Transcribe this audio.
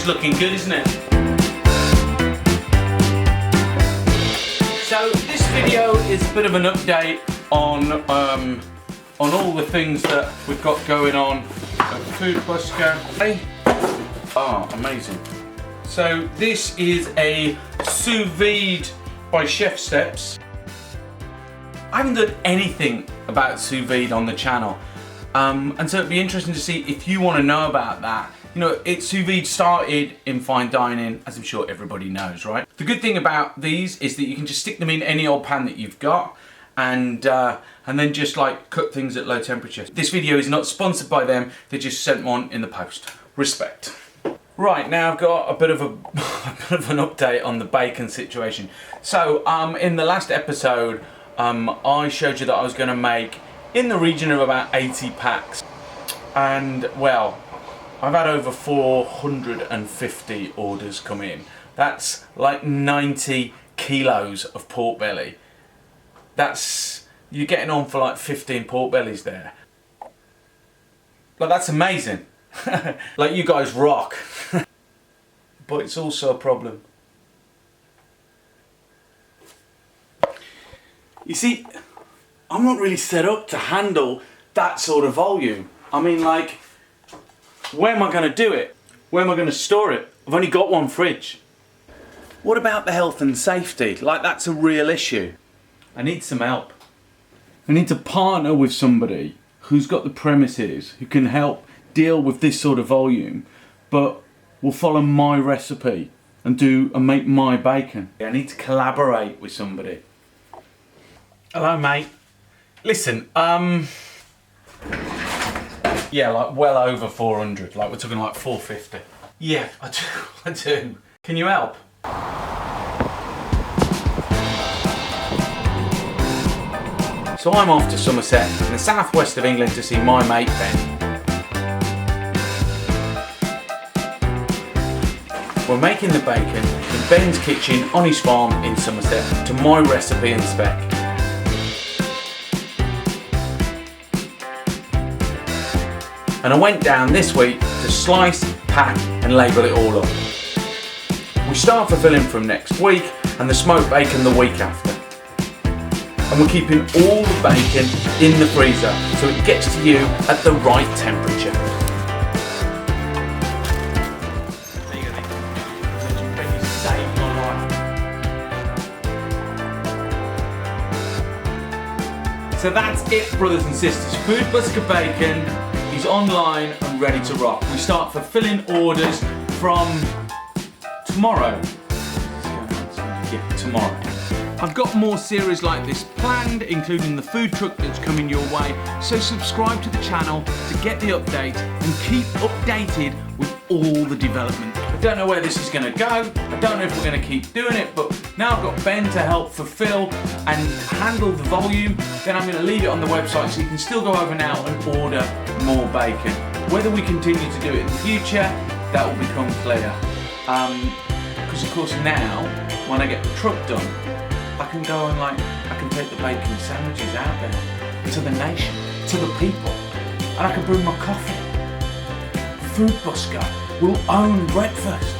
It's looking good, isn't it? So this video is a bit of an update on all the things that we've got going on at Food Busker. Hey. Oh, amazing. So this is a sous vide by Chef Steps. I haven't done anything about sous vide on the channel. And so it'd be interesting to see if you want to know about that. You know, sous vide started in fine dining, as I'm sure everybody knows, right? The good thing about these is that you can just stick them in any old pan that you've got and then just like cook things at low temperature. This video is not sponsored by them, they just sent one in the post. Respect. Right, now I've got a bit of an update on the bacon situation. So in the last episode, I showed you that I was going to make in the region of about 80 packs. And well, I've had over 450 orders come in. That's like 90 kilos of pork belly. You're getting on for like 15 pork bellies there. Like, that's amazing. Like, you guys rock. But it's also a problem. You see, I'm not really set up to handle that sort of volume. I mean, like, where am I going to do it? Where am I going to store it? I've only got one fridge. What about the health and safety? Like, that's a real issue. I need some help. I need to partner with somebody who's got the premises, who can help deal with this sort of volume, but will follow my recipe and make my bacon. I need to collaborate with somebody. Hello, mate. Listen, yeah, like well over 400. Like, we're talking like 450. Yeah, I do. Can you help? So I'm off to Somerset, in the southwest of England, to see my mate Ben. We're making the bacon in Ben's kitchen on his farm in Somerset to my recipe and spec. And I went down this week to slice, pack and label it all up. We start fulfilling from next week and the smoked bacon the week after. And we're keeping all the bacon in the freezer so it gets to you at the right temperature. So that's it, brothers and sisters. Food Busker Bacon is online and ready to rock. We start fulfilling orders from tomorrow. Yeah, tomorrow. I've got more series like this planned, including the food truck that's coming your way, so subscribe to the channel to get the update and keep updated with all the development. I don't know where this is going to go, I don't know if we're going to keep doing it, but now I've got Ben to help fulfill and handle the volume, then I'm going to leave it on the website so you can still go over now and order more bacon. Whether we continue to do it in the future, that will become clear. Because of course now, when I get the truck done, I can go and I can take the bacon sandwiches out there to the nation, to the people, and I can bring my coffee. Food Busker will own breakfast.